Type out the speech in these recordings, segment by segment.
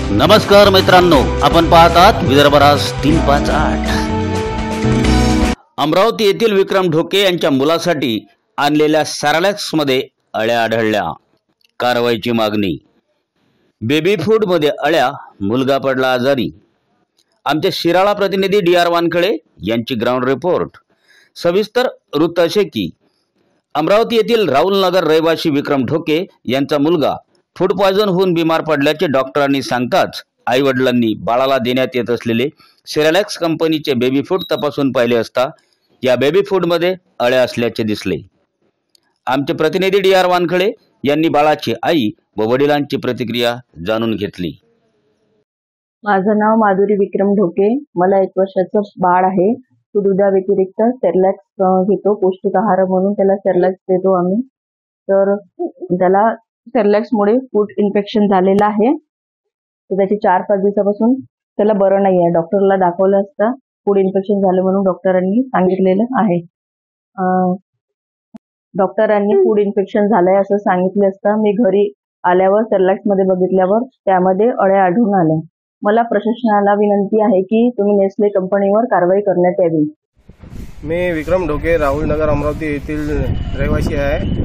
नमस्कार मित्रांनो, आपण पाहतात विदर्भराज 358। अमरावती येथील विक्रम ढोके यांच्या मुलासाठी आणलेल्या सॅरेलॅक्समध्ये अळ्या आढळल्या। कारवाईची मागणी। बेबी फूड मध्ये अळ्या, मुलगा पडला आजारी। आमचे शिराळा प्रतिनिधी DR वानखळे यांची ग्राउंड रिपोर्ट। सविस्तर वृत्त असे की अमरावती येथील राहुल नगर रहिवासी विक्रम ढोके यांचा मुलगा फूड पॉयझन होऊन बिमार पडल्याचे डॉक्टरांनी सांगताच आई वडिलांनी बाळाला देण्यात येत असलेले सॅरेलॅक्स कंपनीचे बेबी फूड तपासून पाहिले असता या बेबी फूड मध्ये अळ्या असल्याचे दिसले। आमचे प्रतिनिधी DR वानखळे यांनी बाळाची आई व वडिलांची प्रतिक्रिया जाणून घेतली। माझं नाव माधुरी विक्रम ढोके। मला 1 वर्षाचं बाळ आहे। तो दुधा व्यतिरिक्त सॅरेलॅक्स घेतो, पौष्टिक आहार म्हणून त्याला सॅरेलॅक्स देतो आम्ही। तर त्याला सॅरेलॅक्समुळे फूड इन्फेक्शन झालेलं आहे। तर त्याची 4-5 दिवसापासून त्याला बरं नाही आहे। डॉक्टरला दाखवलं असता फूड इन्फेक्शन झालं म्हणून डॉक्टरांनी सांगितलेलं आहे। डॉक्टरांनी फूड इन्फेक्शन झालंय असं सांगितलं असता मी घरी आल्यावर सॅरेलॅक्स मध्ये बघितल्यावर त्यामध्ये अळ्या आढळून आल्या। मला प्रशासनाला विनंती आहे की तुम्ही नेस्ले कंपनीवर कारवाई करण्यात यावी। मी विक्रम ढोके, राहुल नगर अमरावती येथील रहिवासी आहे।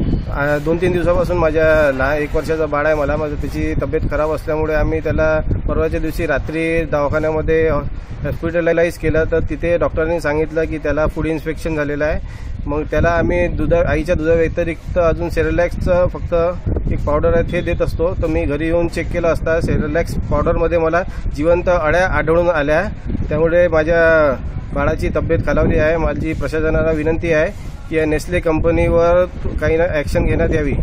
2-3 दिवसापासून माझ्या 1 वर्षाचा बाळ आहे। मला त्याची तब्येत खराब असल्यामुळे आम्ही त्याला परवाच्या दिवशी रात्री दवाखान्यामध्ये हॉस्पिटलाइज केलं। तर तिथे डॉक्टरांनी सांगितलं की त्याला फूड इन्फेक्शन झालेलं आहे। मग त्याला आम्ही आईच्या दुधाव्यतिरिक्त अजून सॅरेलॅक्सचं फक्त एक पावडर आहे ते देत असतो। तर मी घरी येऊन चेक केलं असता सॅरेलॅक्स पावडरमध्ये मला जिवंत अळ्या आढळून आल्या। त्यामुळे माझ्या बाळाची तब्येत खालावली आहे। माझी प्रशासनाला विनंती आहे की या नेस्ले कंपनीवर काही ॲक्शन घेण्यात यावी।